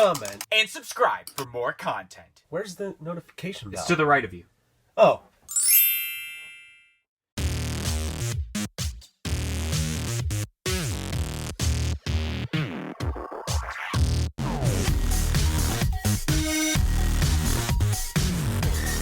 comment, and subscribe for more content. Where's the notification bell? It's to the right of you. Oh.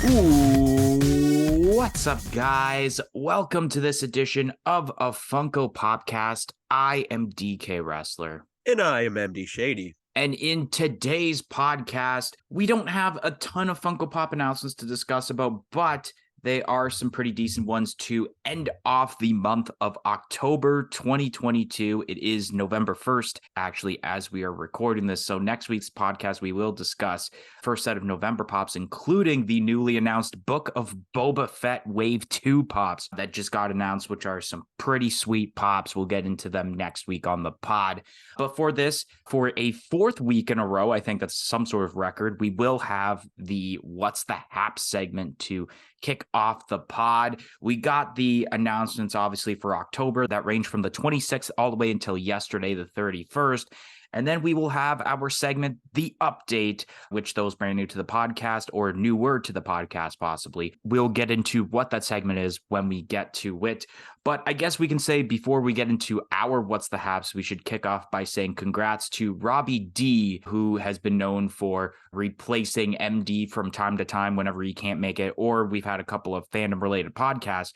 Ooh, what's up, guys? Welcome to this edition of a Funko Podcast. I am DK Wrestler. And I am MD Shady. And in today's podcast, we don't have a ton of Funko Pop announcements to discuss about, but they are some pretty decent ones to end off the month of October 2022. It is November 1st, actually, as we are recording this. So next week's podcast, we will discuss first set of November Pops, including the newly announced Book of Boba Fett Wave 2 Pops that just got announced, which are some pretty sweet Pops. We'll get into them next week on the pod. But for this, for a fourth week in a row, I think that's some sort of record, we will have the What's the Haps segment to kick off the pod. We got the announcements, obviously, for October that range from the 26th all the way until yesterday, the 31st. And then we will have our segment, The Update, which those brand new to the podcast or newer to the podcast, possibly. We'll get into what that segment is when we get to it. But I guess we can say before we get into our What's the Haps, we should kick off by saying congrats to Robbie D, who has been known for replacing MD from time to time whenever he can't make it. Or we've had a couple of fandom-related podcasts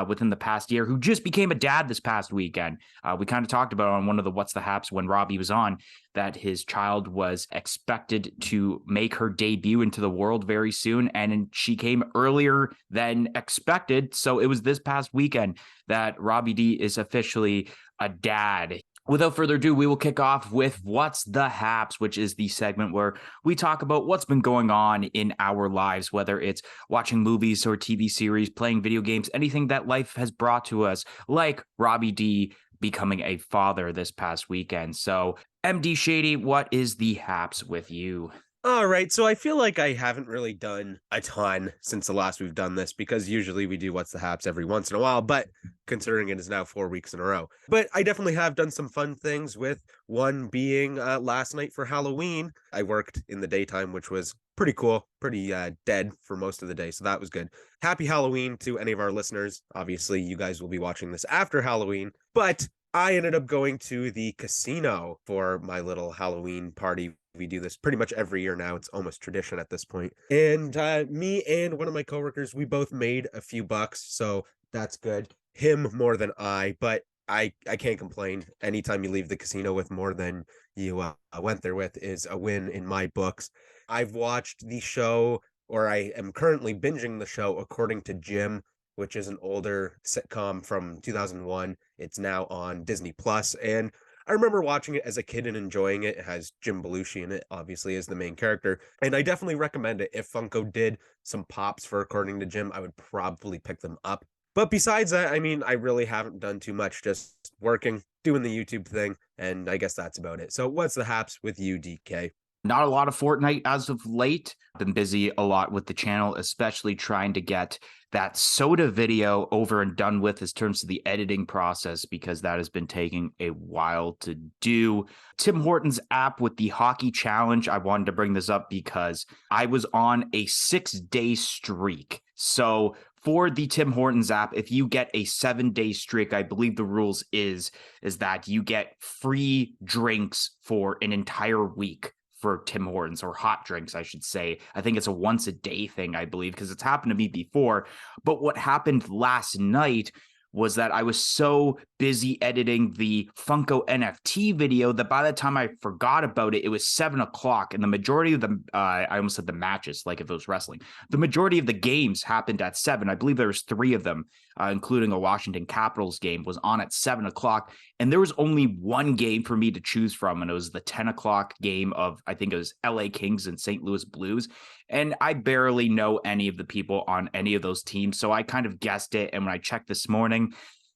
within the past year who just became a dad this past weekend. We kind of talked about on one of the What's the Haps when Robbie was on that his child was expected to make her debut into the world very soon, and she came earlier than expected. So it was this past weekend that Robbie D is officially a dad. Without further ado, we will kick off with What's the Haps, which is the segment where we talk about what's been going on in our lives, whether it's watching movies or TV series, playing video games, anything that life has brought to us, like Robbie D becoming a father this past weekend. So, MD Shady, what is the Haps with you? All right, so I feel like I haven't really done a ton since the last we've done this, because usually we do What's the Haps every once in a while, but considering it is now 4 weeks in a row. But I definitely have done some fun things, with one being last night for Halloween. I worked in the daytime, which was pretty cool, pretty dead for most of the day, so that was good. Happy Halloween to any of our listeners. Obviously, you guys will be watching this after Halloween, but I ended up going to the casino for my little Halloween party. We do this pretty much every year now. It's almost tradition at this point. And me and one of my coworkers, we both made a few bucks, so that's good. Him more than I, but I can't complain. Anytime you leave the casino with more than you went there with is a win in my books. I've watched the show, or I am currently binging the show, According to Jim, which is an older sitcom from 2001. It's now on Disney Plus, and I remember watching it as a kid and enjoying it. It has Jim Belushi in it, obviously, as the main character, and I definitely recommend it. If Funko did some pops for According to Jim, I would probably pick them up. But besides that, I mean, I really haven't done too much, just working, doing the YouTube thing, and I guess that's about it. So what's the Haps with you, DK? Not a lot of Fortnite as of late. Been busy a lot with the channel, especially trying to get that soda video over and done with in terms of the editing process, because that has been taking a while to do. Tim Hortons app with the hockey challenge. I wanted to bring this up because I was on a 6-day streak. So for the Tim Hortons app, if you get a 7-day streak, I believe the rules is that you get free drinks for an entire week for Tim Hortons, or hot drinks, I should say. I think it's a once a day thing, I believe, because it's happened to me before. But what happened last night was that I was so busy editing the Funko NFT video that by the time I forgot about it, it was 7 o'clock. And the majority of the, I almost said the matches, like if it was wrestling, the majority of the games happened at 7. I believe there was 3 of them, including a Washington Capitals game, was on at 7 o'clock. And there was only one game for me to choose from. And it was the 10 o'clock game of, I think it was LA Kings and St. Louis Blues. And I barely know any of the people on any of those teams. So I kind of guessed it. And when I checked this morning,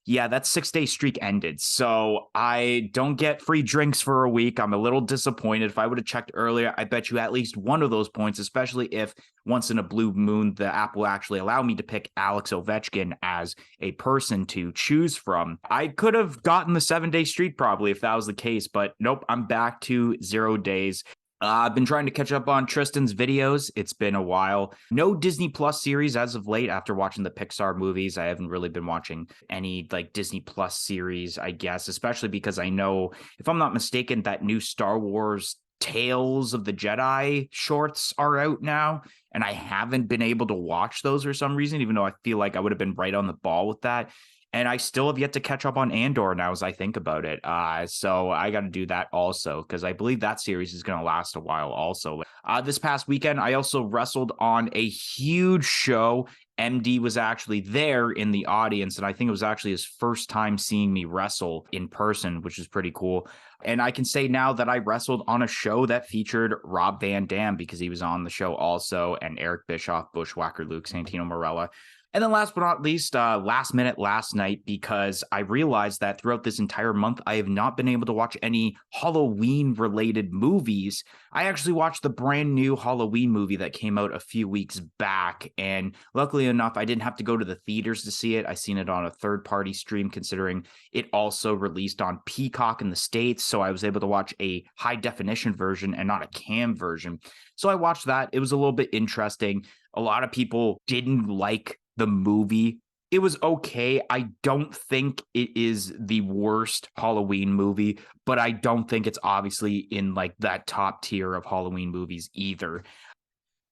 yeah, that 6-day streak ended. So I don't get free drinks for a week. I'm a little disappointed. If I would have checked earlier, I bet you at least one of those points, especially if once in a blue moon, the app will actually allow me to pick Alex Ovechkin as a person to choose from. I could have gotten the 7-day streak probably if that was the case, but nope, I'm back to 0 days. I've been trying to catch up on Tristan's videos. It's been a while. No Disney Plus series as of late. After watching the Pixar movies, I haven't really been watching any like Disney Plus series, I guess, especially because I know, if I'm not mistaken, that new Star Wars Tales of the Jedi shorts are out now, and I haven't been able to watch those for some reason, even though I feel like I would have been right on the ball with that. And I still have yet to catch up on Andor now as I think about it. So I got to do that also, because I believe that series is going to last a while also. This past weekend, I also wrestled on a huge show. MD was actually there in the audience, and I think it was actually his first time seeing me wrestle in person, which is pretty cool. And I can say now that I wrestled on a show that featured Rob Van Dam, because he was on the show also, and Eric Bischoff, Bushwhacker Luke, Santino Marella. And then last but not least, last minute last night, because I realized that throughout this entire month, I have not been able to watch any Halloween-related movies. I actually watched the brand new Halloween movie that came out a few weeks back, and luckily enough, I didn't have to go to the theaters to see it. I seen it on a third-party stream, considering it also released on Peacock in the States, so I was able to watch a high-definition version and not a cam version. So I watched that. It was a little bit interesting. A lot of people didn't like the movie. It was okay. I don't think it is the worst Halloween movie, but I don't think it's obviously in like that top tier of Halloween movies either.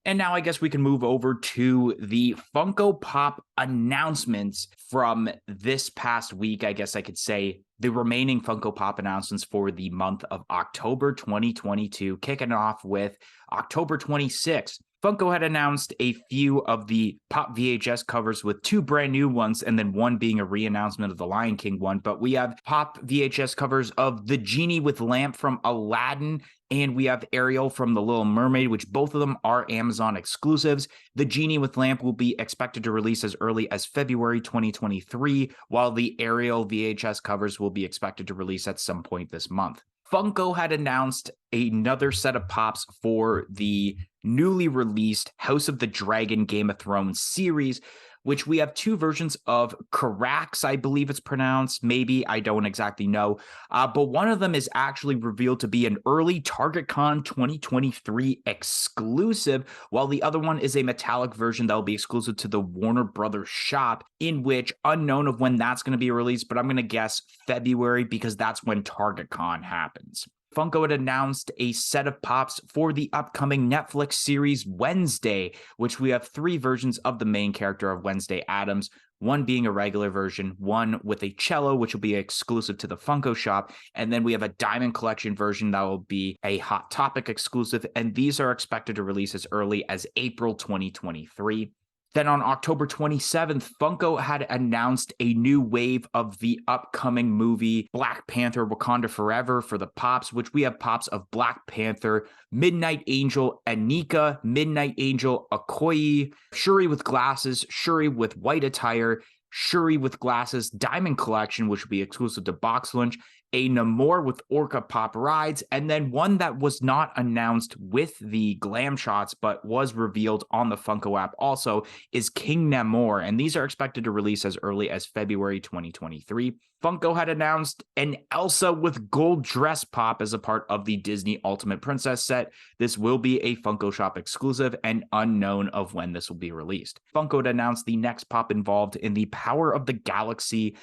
And now I guess we can move over to the Funko Pop announcements from this past week. I guess I could say the remaining Funko Pop announcements for the month of October 2022, kicking off with October 26th. Funko had announced a few of the Pop VHS covers, with two brand new ones and then one being a re-announcement of the Lion King one. But we have Pop VHS covers of the Genie with Lamp from Aladdin, and we have Ariel from The Little Mermaid, which both of them are Amazon exclusives. The Genie with Lamp will be expected to release as early as February 2023, while the Ariel VHS covers will be expected to release at some point this month. Funko had announced another set of pops for the newly released House of the Dragon Game of Thrones series, which we have two versions of Carax, I believe it's pronounced. Maybe, I don't exactly know. But one of them is actually revealed to be an early TargetCon 2023 exclusive, while the other one is a metallic version that will be exclusive to the Warner Brothers shop, in which, unknown of when that's going to be released, but I'm going to guess February, because that's when TargetCon happens. Funko had announced a set of pops for the upcoming Netflix series Wednesday, which we have three versions of the main character of Wednesday Addams, one being a regular version, one with a cello, which will be exclusive to the Funko shop, and then we have a Diamond Collection version that will be a Hot Topic exclusive, and these are expected to release as early as April 2023. Then on October 27th, Funko had announced a new wave of the upcoming movie Black Panther Wakanda Forever for the pops, which we have pops of Black Panther, Midnight Angel, Anika, Midnight Angel, Okoye, Shuri with glasses, Shuri with white attire, Shuri with glasses, Diamond Collection, which will be exclusive to Box Lunch, a Namor with Orca Pop Rides, and then one that was not announced with the glam shots but was revealed on the Funko app also is King Namor, and these are expected to release as early as February 2023. Funko had announced an Elsa with gold dress pop as a part of the Disney Ultimate Princess set. This will be a Funko Shop exclusive and unknown of when this will be released. Funko had announced the next pop involved in the Power of the Galaxy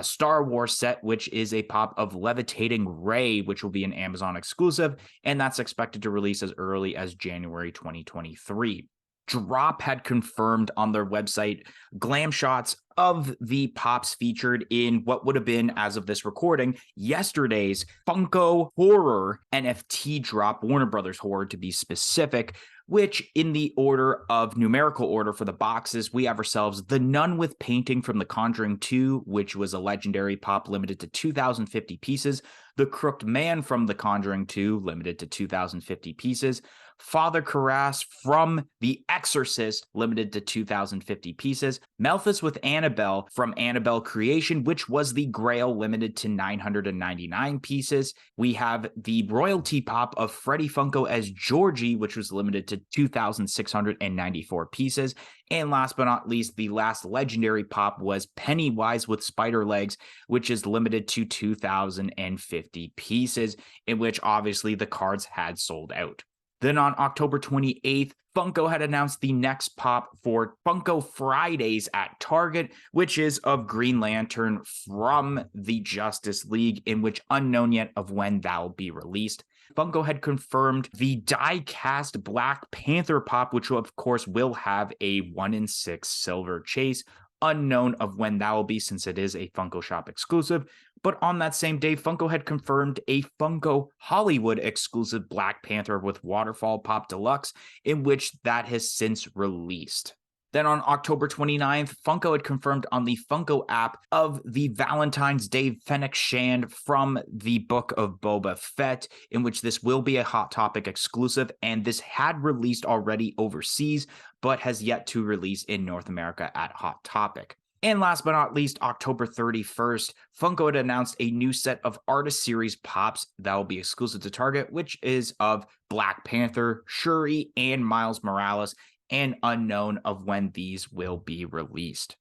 Star Wars set, which is a pop of Levitating Rey, which will be an Amazon exclusive, and that's expected to release as early as January 2023. Drop had confirmed on their website glam shots of the pops featured in what would have been, as of this recording, yesterday's Funko Horror NFT drop, Warner Brothers Horror to be specific, which in the order of numerical order for the boxes, we have ourselves The Nun with Painting from The Conjuring 2, which was a legendary pop limited to 2,050 pieces. The Crooked Man from The Conjuring 2, limited to 2,050 pieces. Father Karras from The Exorcist, limited to 2,050 pieces. Malthus with Annabelle from Annabelle Creation, which was the Grail, limited to 999 pieces. We have the royalty pop of Freddie Funko as Georgie, which was limited to 2,694 pieces. And last but not least, the last legendary pop was Pennywise with Spider Legs, which is limited to 2,050 pieces, in which obviously the cards had sold out. Then on October 28th, Funko had announced the next pop for Funko Fridays at Target, which is of Green Lantern from the Justice League, in which unknown yet of when that will be released. Funko had confirmed the die-cast Black Panther pop, which of course will have a 1-in-6 silver chase, unknown of when that will be since it is a Funko Shop exclusive. But on that same day, Funko had confirmed a Funko Hollywood exclusive Black Panther with Waterfall Pop Deluxe, in which that has since released. Then on October 29th, Funko had confirmed on the Funko app of the Valentine's Day Fennec Shand from the Book of Boba Fett, in which this will be a Hot Topic exclusive, and this had released already overseas, but has yet to release in North America at Hot Topic. And last but not least, October 31st, Funko had announced a new set of Artist Series Pops that will be exclusive to Target, which is of Black Panther, Shuri, and Miles Morales, and unknown of when these will be released.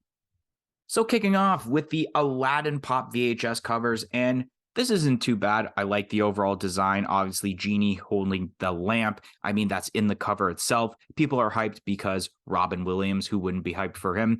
So kicking off with the Aladdin Pop VHS covers, and this isn't too bad. I like the overall design. Obviously, Genie holding the lamp. I mean, that's in the cover itself. People are hyped because Robin Williams, who wouldn't be hyped for him?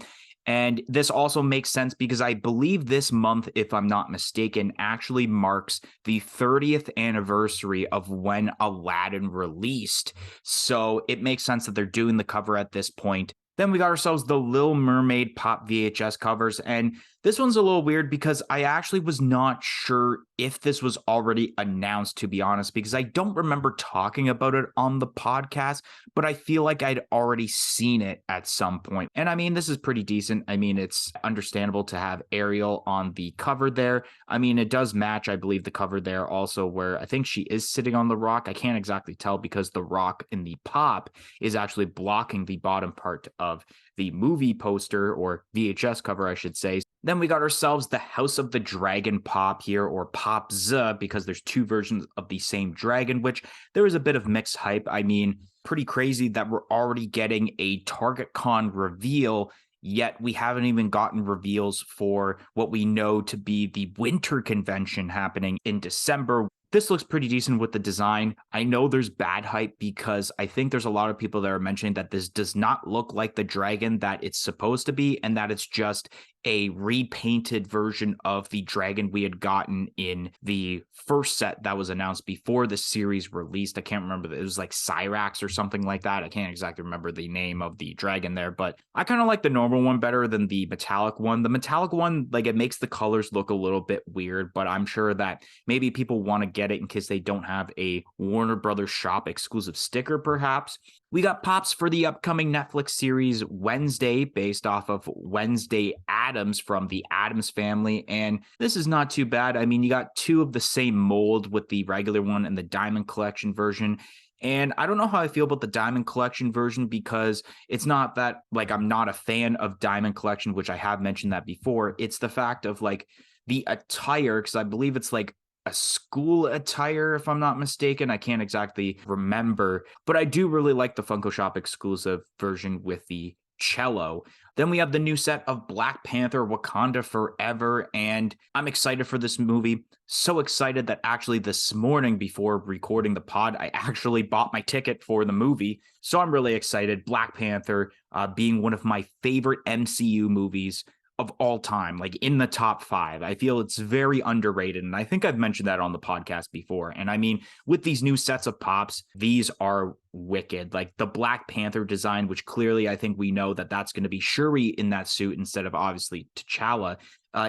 And this also makes sense because I believe this month, if I'm not mistaken, actually marks the 30th anniversary of when Aladdin released. So it makes sense that they're doing the cover at this point. Then we got ourselves the Little Mermaid Pop VHS covers, and this one's a little weird because I actually was not sure if this was already announced, to be honest, because I don't remember talking about it on the podcast, but I feel like I'd already seen it at some point. And I mean, this is pretty decent. I mean, it's understandable to have Ariel on the cover there. I mean, it does match, I believe, the cover there also, where I think she is sitting on the rock. I can't exactly tell because the rock in the pop is actually blocking the bottom part of the movie poster, or VHS cover, I should say. Then we got ourselves the House of the Dragon pop here, or Pop Z, because there's two versions of the same dragon, which there is a bit of mixed hype. I mean, pretty crazy that we're already getting a Target Con reveal, yet we haven't even gotten reveals for what we know to be the winter convention happening in December. This looks pretty decent with the design. I know there's bad hype because I think there's a lot of people that are mentioning that this does not look like the dragon that it's supposed to be, and that it's just a repainted version of the dragon we had gotten in the first set that was announced before the series released. I can't remember. It was like Cyrax or something like that. I can't exactly remember the name of the dragon there, but I kind of like the normal one better than the metallic one. The metallic one, like, it makes the colors look a little bit weird, but I'm sure that maybe people want to get it in case they don't have a Warner Brothers shop exclusive sticker, perhaps. We got pops for the upcoming Netflix series Wednesday, based off of Wednesday Addams from the Addams Family, and this is not too bad. I mean, you got two of the same mold with the regular one and the Diamond Collection version. And I don't know how I feel about the Diamond Collection version because it's not that, like, I'm not a fan of Diamond Collection, which I have mentioned that before. It's the fact of, like, the attire, because I believe it's like a school attire, if I'm not mistaken. I can't exactly remember, but I do really like the Funko Shop exclusive version with the cello. Then we have the new set of Black Panther Wakanda Forever, and I'm excited for this movie. So excited that actually this morning before recording the pod, I actually bought my ticket for the movie. So I'm really excited. Black Panther being one of my favorite MCU movies of all time, like in the top 5. I feel it's very underrated, and I think I've mentioned that on the podcast before. And I mean, with these new sets of pops, these are wicked. Like the Black Panther design, which clearly I think we know that that's going to be Shuri in that suit instead of obviously T'Challa,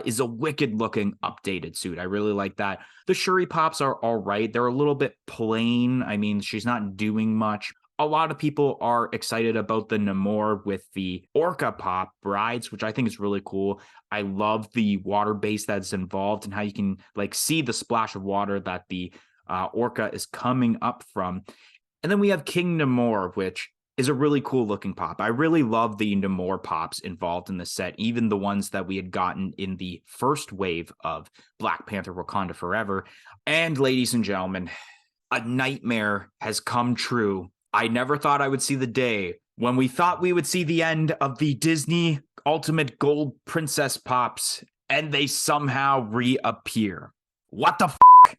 is a wicked looking updated suit. I really like that. The Shuri pops are all right. They're a little bit plain. I mean, she's not doing much. A lot of people are excited about the Namor with the Orca pop brides, which I think is really cool. I love the water base that's involved and how you can, like, see the splash of water that the Orca is coming up from. And then we have King Namor, which is a really cool looking pop. I really love the Namor pops involved in the set, even the ones that we had gotten in the first wave of Black Panther Wakanda Forever. And ladies and gentlemen, a nightmare has come true. I never thought I would see the day when we thought we would see the end of the Disney Ultimate Gold Princess pops, and they somehow reappear. What the f***?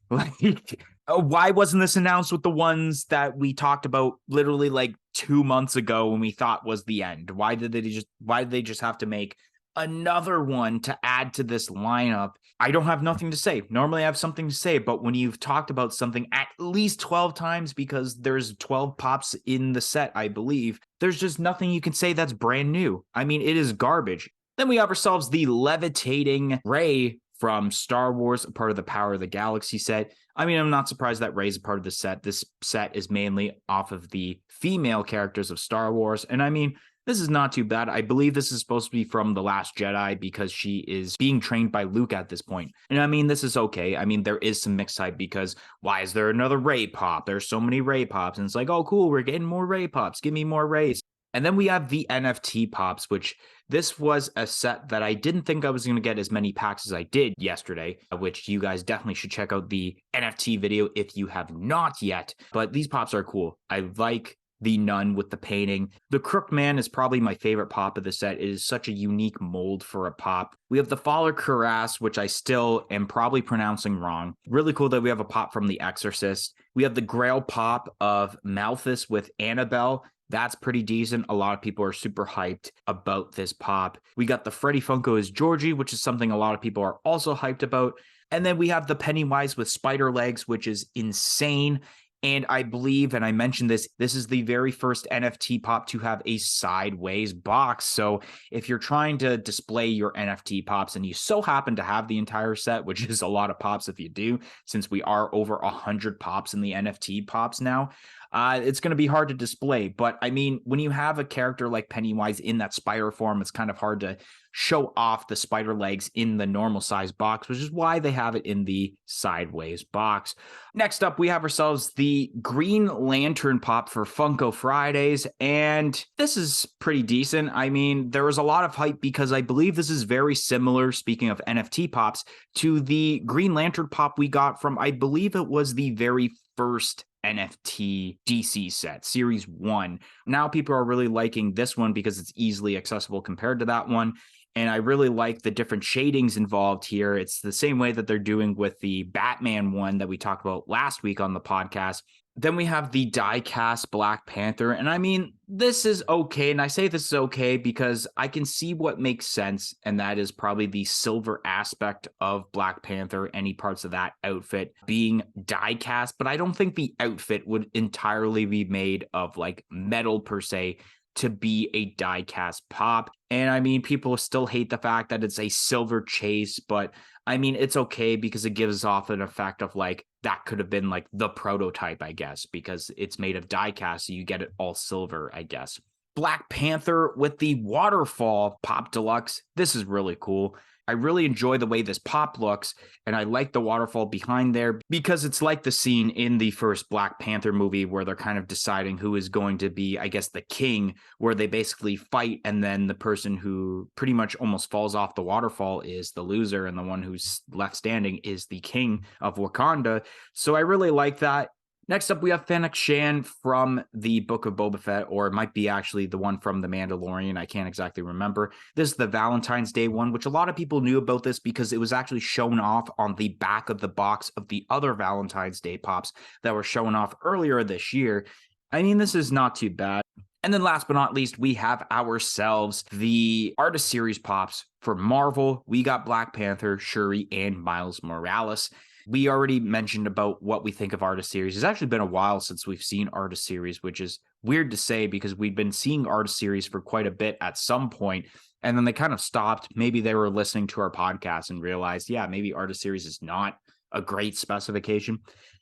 Like, Why wasn't this announced with the ones that we talked about literally like 2 months ago when we thought was the end? Why did they just have to make another one to add to this lineup? I don't have nothing to say. Normally I have something to say, but when you've talked about something at least 12 times because there's 12 pops in the set, I believe, there's just nothing you can say that's brand new. I mean, it is garbage. Then we have ourselves the levitating Rey from Star Wars, a part of the Power of the Galaxy set. I mean, I'm not surprised that Rey's a part of the set. This set is mainly off of the female characters of Star Wars. And I mean, this is not too bad. I believe this is supposed to be from The Last Jedi because she is being trained by Luke at this point. And I mean, this is okay. I mean, there is some mixed hype because why is there another Rey pop? There's so many Rey pops. And it's like, oh, cool, we're getting more Rey pops. Give me more Reys. And then we have the NFT pops, which this was a set that I didn't think I was going to get as many packs as I did yesterday, which you guys definitely should check out the NFT video if you have not yet. But these pops are cool. I like the nun with the painting. The Crook Man is probably my favorite pop of the set. It is such a unique mold for a pop. We have the Faller Cuirass, which I still am probably pronouncing wrong. Really cool that we have a pop from The Exorcist. We have the Grail pop of Malthus with Annabelle. That's pretty decent. A lot of people are super hyped about this pop. We got the Freddy Funko as Georgie, which is something a lot of people are also hyped about. And then we have the Pennywise with spider legs, which is insane. And I believe, and I mentioned this, this is the very first NFT pop to have a sideways box. So if you're trying to display your NFT pops and you so happen to have the entire set, which is a lot of pops if you do, since we are over 100 pops in the NFT pops now, it's going to be hard to display. But I mean, when you have a character like Pennywise in that spider form, it's kind of hard to show off the spider legs in the normal size box, which is why they have it in the sideways box. Next up, we have ourselves the Green Lantern pop for Funko Fridays, and this is pretty decent. I mean, there was a lot of hype because I believe this is very similar, speaking of NFT pops, to the Green Lantern pop we got from, I believe it was the very first NFT DC set, Series 1. Now people are really liking this one because it's easily accessible compared to that one. And I really like the different shadings involved here. It's the same way that they're doing with the Batman one that we talked about last week on the podcast. Then we have the die-cast Black Panther. And I mean, this is okay. And I say this is okay because I can see what makes sense. And that is probably the silver aspect of Black Panther, any parts of that outfit being die-cast. But I don't think the outfit would entirely be made of like metal per se to be a die-cast pop. And I mean, people still hate the fact that it's a silver chase, but I mean, it's okay because it gives off an effect of like, that could have been like the prototype, I guess, because it's made of die-cast, so you get it all silver, I guess. Black Panther with the Waterfall Pop Deluxe. This is really cool. I really enjoy the way this pop looks, and I like the waterfall behind there because it's like the scene in the first Black Panther movie where they're kind of deciding who is going to be, I guess, the king, where they basically fight, and then the person who pretty much almost falls off the waterfall is the loser, and the one who's left standing is the king of Wakanda. So I really like that. Next up, we have Fennec Shan from the Book of Boba Fett, or it might be actually the one from The Mandalorian. I can't exactly remember. This is the Valentine's Day one, which a lot of people knew about this because it was actually shown off on the back of the box of the other Valentine's Day pops that were shown off earlier this year. I mean, this is not too bad. And then last but not least, we have ourselves the Artist Series pops for Marvel. We got Black Panther, Shuri, and Miles Morales. We already mentioned about what we think of Artist Series. It's actually been a while since we've seen Artist Series, which is weird to say because we've been seeing Artist Series for quite a bit at some point, and then they kind of stopped. Maybe they were listening to our podcast and realized, yeah, maybe Artist Series is not a great specification.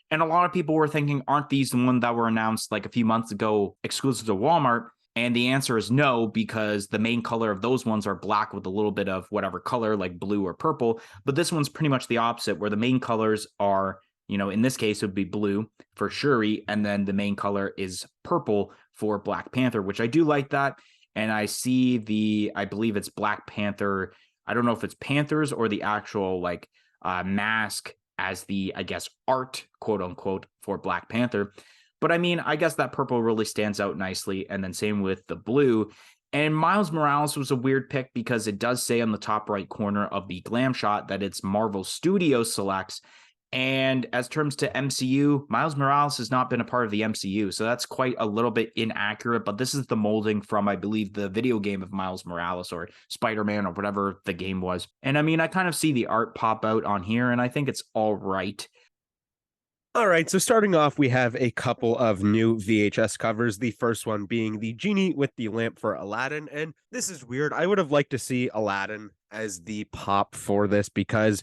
And a lot of people were thinking, aren't these the ones that were announced like a few months ago exclusive to Walmart? And the answer is no, because the main color of those ones are black with a little bit of whatever color, like blue or purple. But this one's pretty much the opposite, where the main colors are, you know, in this case, it would be blue for Shuri. And then the main color is purple for Black Panther, which I do like that. And I see I believe it's Black Panther. I don't know if it's Panthers or the actual like mask as the, I guess, art, quote unquote, for Black Panther. But I mean, I guess that purple really stands out nicely. And then same with the blue. And Miles Morales was a weird pick because it does say on the top right corner of the glam shot that it's Marvel Studios selects. And as terms to MCU, Miles Morales has not been a part of the MCU, so that's quite a little bit inaccurate, but this is the molding from, I believe, the video game of Miles Morales or Spider-Man or whatever the game was. And I mean, I kind of see the art pop out on here, and I think it's all right. All right, so starting off, we have a couple of new VHS covers. The first one being the genie with the lamp for Aladdin. And this is weird. I would have liked to see Aladdin as the pop for this because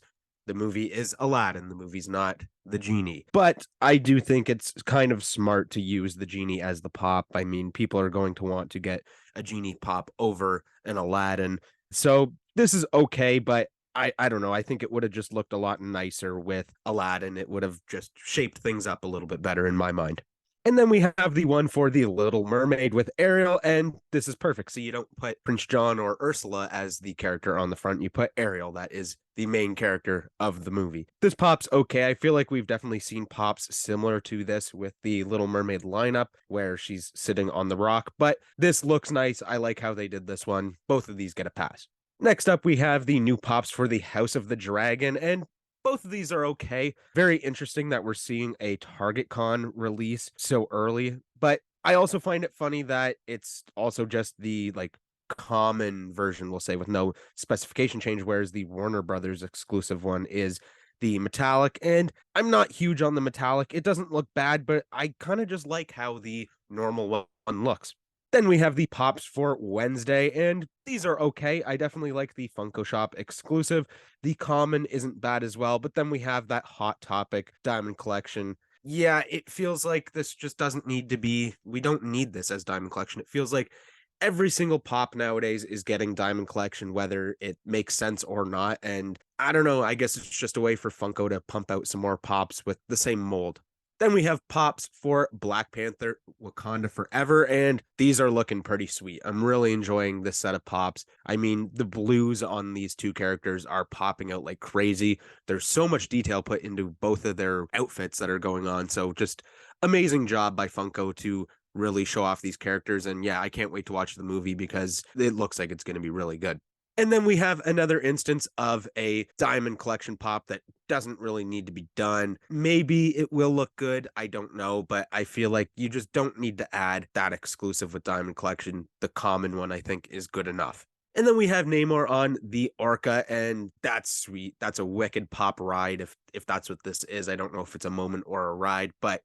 the movie is Aladdin. The movie's not the genie. But I do think it's kind of smart to use the genie as the pop. I mean, people are going to want to get a genie pop over an Aladdin. So this is okay, but I don't know. I think it would have just looked a lot nicer with Aladdin. It would have just shaped things up a little bit better in my mind. And then we have the one for the Little Mermaid with Ariel, and this is perfect. So you don't put Prince John or Ursula as the character on the front. You put Ariel, that is the main character of the movie. This pop's okay. I feel like we've definitely seen pops similar to this with the Little Mermaid lineup where she's sitting on the rock, but this looks nice. I like how they did this one. Both of these get a pass. Next up, we have the new pops for the House of the Dragon, and both of these are okay. Very interesting that we're seeing a Target Con release so early, but I also find it funny that it's also just the like common version, we'll say, with no specification change, whereas the Warner Brothers exclusive one is the metallic. And I'm not huge on the metallic. It doesn't look bad, but I kind of just like how the normal one looks. Then we have the pops for Wednesday, and these are okay. I definitely like the Funko Shop exclusive. The common isn't bad as well, but then we have that Hot Topic Diamond Collection. Yeah, it feels like this just doesn't need to be, we don't need this as Diamond Collection. It feels like every single pop nowadays is getting Diamond Collection, whether it makes sense or not. And I don't know, I guess it's just a way for Funko to pump out some more pops with the same mold. Then we have pops for Black Panther, Wakanda Forever, and these are looking pretty sweet. I'm really enjoying this set of pops. I mean, the blues on these two characters are popping out like crazy. There's so much detail put into both of their outfits that are going on. So just amazing job by Funko to really show off these characters. And yeah, I can't wait to watch the movie because it looks like it's going to be really good. And then we have another instance of a Diamond Collection pop that doesn't really need to be done. Maybe it will look good. I don't know, but I feel like you just don't need to add that exclusive with Diamond Collection. The common one, I think, is good enough. And then we have Namor on the Orca, and that's sweet. That's a wicked pop ride if that's what this is. I don't know if it's a moment or a ride, but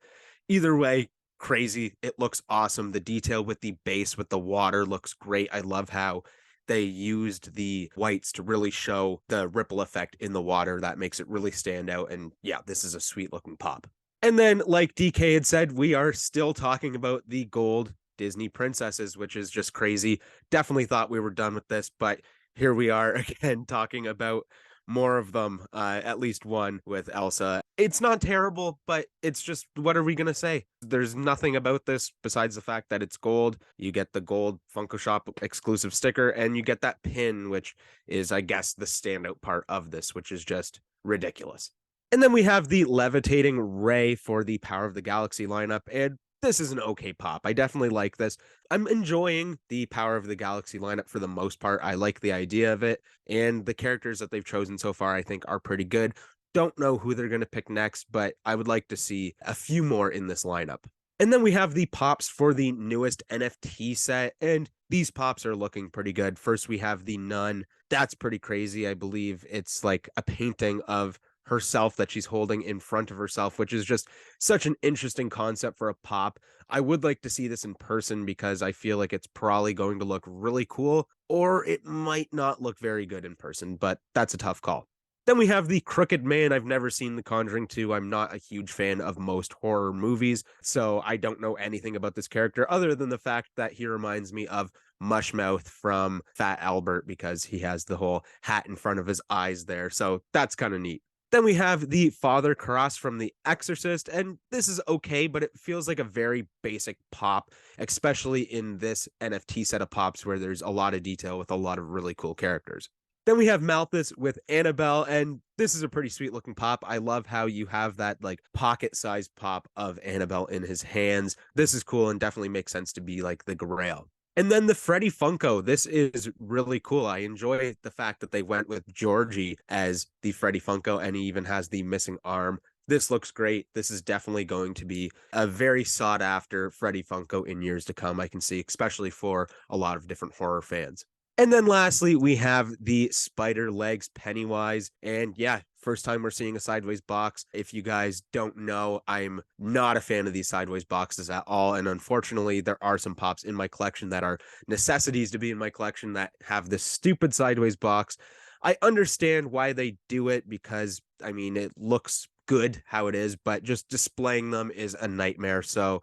either way, crazy. It looks awesome. The detail with the base with the water looks great. I love how they used the whites to really show the ripple effect in the water. That makes it really stand out. And yeah, this is a sweet looking pop. And then, like DK had said, we are still talking about the gold Disney princesses, which is just crazy. Definitely thought we were done with this, but here we are again talking about more of them, at least one with Elsa. It's not terrible, but it's just, what are we going to say? There's nothing about this besides the fact that it's gold. You get the gold Funko Shop exclusive sticker, and you get that pin, which is, I guess, the standout part of this, which is just ridiculous. And then we have the levitating Ray for the Power of the Galaxy lineup, and this is an okay pop. I definitely like this. I'm enjoying the Power of the Galaxy lineup for the most part. I like the idea of it, and the characters that they've chosen so far, I think, are pretty good. Don't know who they're going to pick next, but I would like to see a few more in this lineup. And then we have the pops for the newest NFT set, and these pops are looking pretty good. First, we have the Nun. That's pretty crazy. I believe it's like a painting of herself that she's holding in front of herself, which is just such an interesting concept for a pop. I would like to see this in person because I feel like it's probably going to look really cool, or it might not look very good in person, but that's a tough call. Then we have the Crooked Man. I've never seen The Conjuring 2. I'm not a huge fan of most horror movies, so I don't know anything about this character other than the fact that he reminds me of Mushmouth from Fat Albert because he has the whole hat in front of his eyes there. So that's kind of neat. Then we have the Father Cross from The Exorcist, and this is okay, but it feels like a very basic pop, especially in this NFT set of pops where there's a lot of detail with a lot of really cool characters. Then we have Malthus with Annabelle, and this is a pretty sweet looking pop. I love how you have that like pocket sized pop of Annabelle in his hands. This is cool and definitely makes sense to be like the Grail. And then the Freddy Funko. This is really cool. I enjoy the fact that they went with Georgie as the Freddy Funko, and he even has the missing arm. This looks great. This is definitely going to be a very sought after Freddy Funko in years to come, I can see, especially for a lot of different horror fans. And then lastly, we have the Spider Legs Pennywise. And yeah, first time we're seeing a sideways box. If you guys don't know, I'm not a fan of these sideways boxes at all. And unfortunately, there are some pops in my collection that are necessities to be in my collection that have this stupid sideways box. I understand why they do it because, I mean, it looks good how it is, but just displaying them is a nightmare. So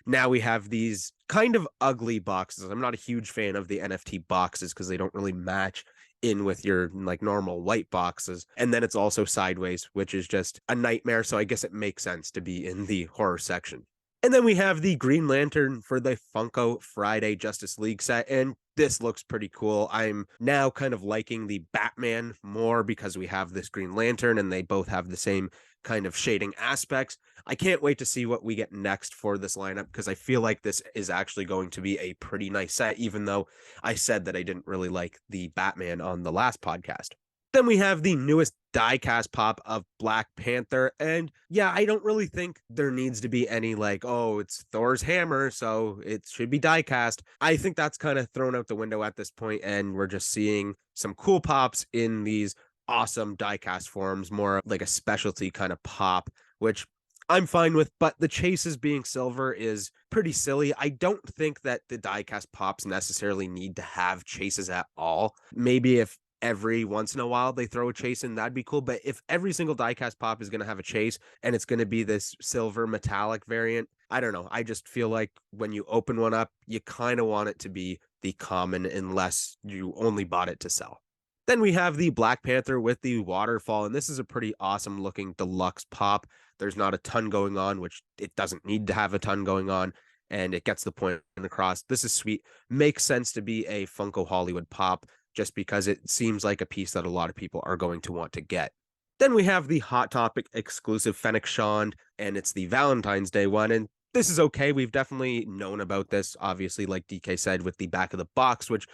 now we have these kind of ugly boxes. I'm not a huge fan of the NFT boxes because they don't really match in with your like normal white boxes. And then it's also sideways, which is just a nightmare. So I guess it makes sense to be in the horror section. And then we have the Green Lantern for the Funko Friday Justice League set. And this looks pretty cool. I'm now kind of liking the Batman more because we have this Green Lantern and they both have the same kind of shading aspects. I can't wait to see what we get next for this lineup because I feel like this is actually going to be a pretty nice set, even though I said that I didn't really like the Batman on the last podcast. Then we have the newest diecast pop of Black Panther. And yeah, I don't really think there needs to be any like, oh, it's Thor's hammer, so it should be diecast. I think that's kind of thrown out the window at this point, and we're just seeing some cool pops in these awesome diecast forms, more like a specialty kind of pop, which I'm fine with, but the chases being silver is pretty silly. I don't think that the diecast pops necessarily need to have chases at all. Maybe if every once in a while they throw a chase in, that'd be cool. But if every single diecast pop is going to have a chase and it's going to be this silver metallic variant, I don't know. I just feel like when you open one up, you kind of want it to be the common unless you only bought it to sell. Then we have the Black Panther with the waterfall, and this is a pretty awesome looking deluxe pop. There's not a ton going on, which it doesn't need to have a ton going on, and it gets the point across. This is sweet. Makes sense to be a Funko Hollywood pop just because it seems like a piece that a lot of people are going to want to get. Then we have the Hot Topic exclusive Fennec Shand, and it's the Valentine's Day one, and this is okay. We've definitely known about this, obviously, like DK said, with the back of the box, which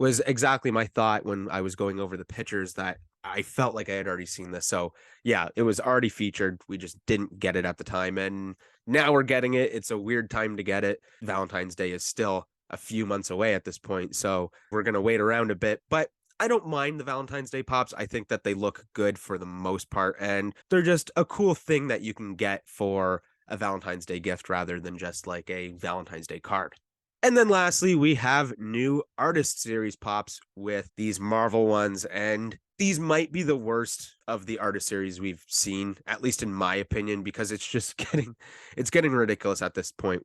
was exactly my thought when I was going over the pictures, that I felt like I had already seen this. So yeah, it was already featured. We just didn't get it at the time. And now we're getting it. It's a weird time to get it. Valentine's Day is still a few months away at this point. So we're going to wait around a bit, but I don't mind the Valentine's Day pops. I think that they look good for the most part. And they're just a cool thing that you can get for a Valentine's Day gift rather than just like a Valentine's Day card. And then lastly, we have new artist series pops with these Marvel ones. And these might be the worst of the artist series we've seen, at least in my opinion, because it's just getting ridiculous at this point.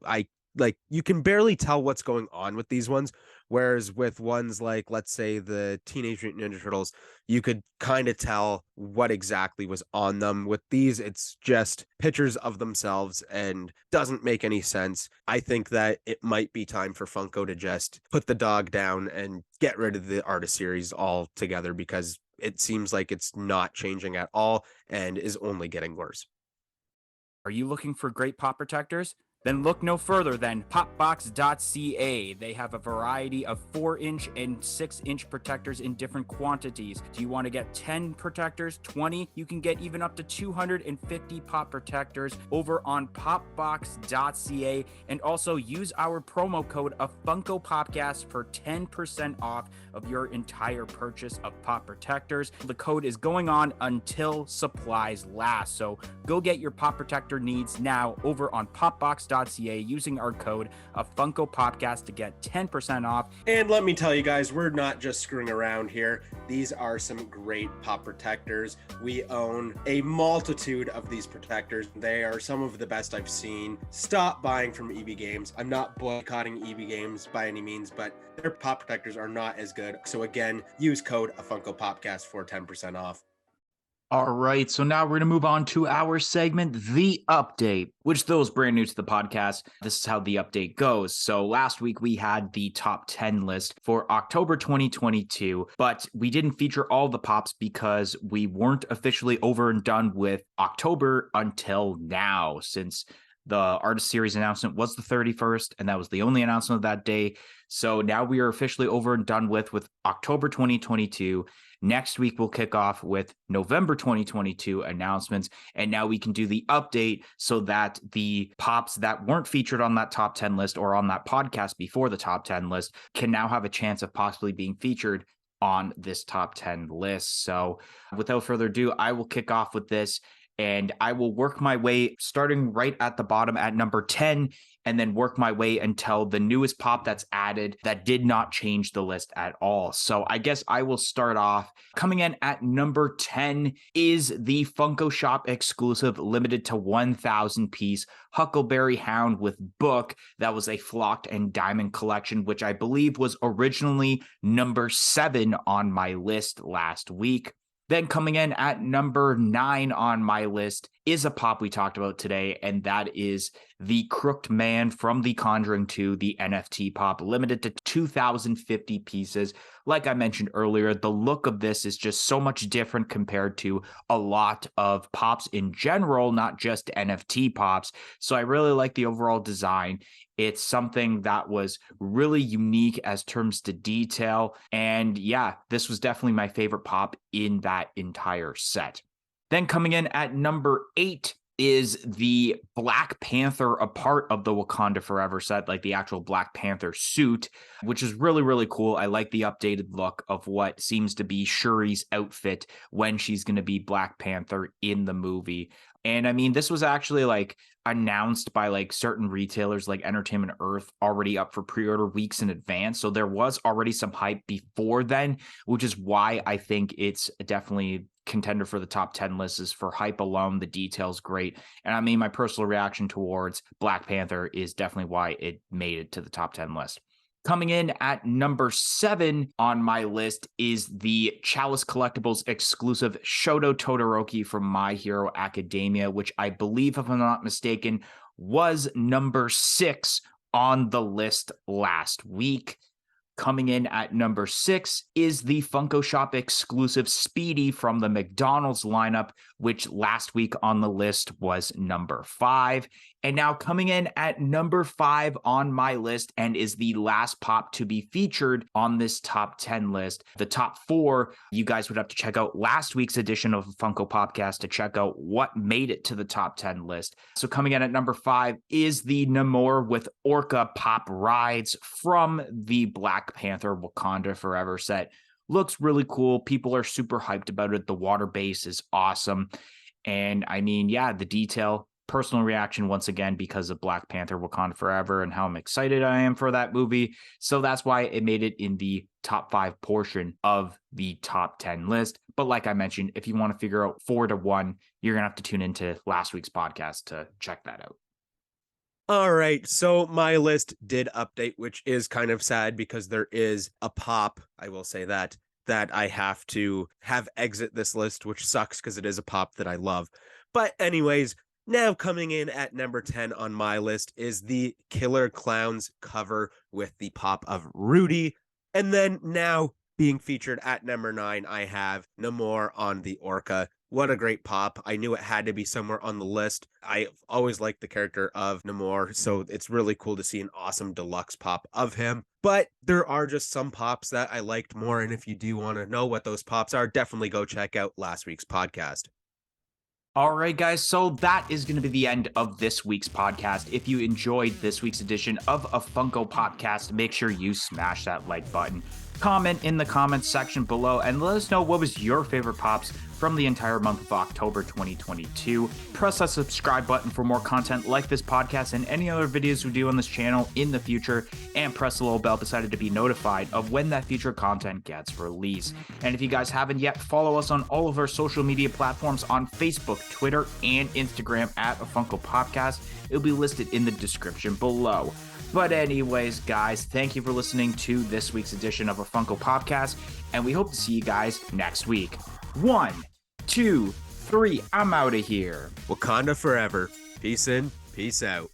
You can barely tell what's going on with these ones. Whereas with ones like, let's say, the Teenage Mutant Ninja Turtles, you could kind of tell what exactly was on them. With these, it's just pictures of themselves and doesn't make any sense. I think that it might be time for Funko to just put the dog down and get rid of the artist series altogether because it seems like it's not changing at all and is only getting worse. Are you looking for great pop protectors? Then look no further than popbox.ca. They have a variety of 4-inch and 6-inch protectors in different quantities. Do you want to get 10 protectors, 20? You can get even up to 250 pop protectors over on popbox.ca. And also use our promo code of Funko Popcast for 10% off of your entire purchase of pop protectors. The code is going on until supplies last. So go get your pop protector needs now over on popbox.ca using our code of Funko Popcast to get 10% off. And let me tell you guys, we're not just screwing around here. These are some great pop protectors. We own a multitude of these protectors. They are some of the best I've seen. Stop buying from EB Games. I'm not boycotting EB Games by any means, but their pop protectors are not as good. So again, use code of Funko Popcast for 10% off. All right, so now we're going to move on to our segment, The Update, which those brand new to the podcast, this is how the update goes. So last week we had the top 10 list for October 2022, but we didn't feature all the pops because we weren't officially over and done with October until now, since The artist series announcement was the 31st, and that was the only announcement of that day. So now we are officially over and done with October 2022. Next week, we'll kick off with November 2022 announcements. And now we can do the update so that the pops that weren't featured on that top 10 list or on that podcast before the top 10 list can now have a chance of possibly being featured on this top 10 list. So without further ado, I will kick off with this. And I will work my way starting right at the bottom at number 10 and then work my way until the newest pop that's added that did not change the list at all. So I guess I will start off. Coming in at number 10 is the Funko Shop exclusive limited to 1,000 piece Huckleberry Hound with book. That was a flocked and diamond collection, which I believe was originally number 7 on my list last week. Then coming in at number 9 on my list is a pop we talked about today, and that is the Crooked Man from The Conjuring 2, the NFT pop, limited to 2,050 pieces. Like I mentioned earlier, the look of this is just so much different compared to a lot of pops in general, not just NFT pops. So I really like the overall design. It's something that was really unique as terms to detail. And yeah, this was definitely my favorite pop in that entire set. Then coming in at number 8 is the Black Panther, a part of the Wakanda Forever set, like the actual Black Panther suit, which is really, really cool. I like the updated look of what seems to be Shuri's outfit when she's going to be Black Panther in the movie. And I mean, this was actually like announced by like certain retailers like Entertainment Earth already up for pre-order weeks in advance. So there was already some hype before then, which is why I think it's definitely contender for the top 10 list. Is for hype alone. The details great. And I mean, my personal reaction towards Black Panther is definitely why it made it to the top 10 list. Coming in at number 7 on my list is the Chalice Collectibles exclusive Shoto Todoroki from My Hero Academia, which I believe, if I'm not mistaken, was number 6 on the list last week. Coming in at number 6 is the Funko Shop exclusive Speedy from the McDonald's lineup, which last week on the list was number 5. And now coming in at number 5 on my list and is the last pop to be featured on this top 10 list. The top 4, you guys would have to check out last week's edition of Funko Popcast to check out what made it to the top 10 list. So coming in at number 5 is the Namor with Orca Pop Rides from the Black Panther Wakanda Forever set. Looks really cool. People are super hyped about it. The water base is awesome. And I mean, yeah, the detail, personal reaction once again because of Black Panther Wakanda Forever and how I'm excited I am for that movie. So that's why it made it in the top 5 portion of the top 10 list. But like I mentioned, if you want to figure out 4 to 1, you're going to have to tune into last week's podcast to check that out. All right, so my list did update, which is kind of sad because there is a pop, I will say that I have to have exit this list, which sucks because it is a pop that I love. But anyways, now coming in at number 10 on my list is the Killer Clowns cover with the pop of Rudy. And then now being featured at number 9, I have Namor on the Orca. What a great pop. I knew it had to be somewhere on the list. I always liked the character of Namor, so it's really cool to see an awesome deluxe pop of him. But there are just some pops that I liked more, and if you do want to know what those pops are, definitely go check out last week's podcast. All right, guys, so that is going to be the end of this week's podcast. If you enjoyed this week's edition of a Funko Popcast, make sure you smash that like button. Comment in the comments section below and let us know what was your favorite pops from the entire month of October 2022. Press that subscribe button for more content like this podcast and any other videos we do on this channel in the future, and press the little bell beside it to be notified of when that future content gets released. And if you guys haven't yet, follow us on all of our social media platforms on Facebook, Twitter, and Instagram at a Funko Popcast. It'll be listed in the description below. But anyways, guys, thank you for listening to this week's edition of a Funko Popcast, and we hope to see you guys next week. 1, 2, 3, I'm out of here. Wakanda forever. Peace in, peace out.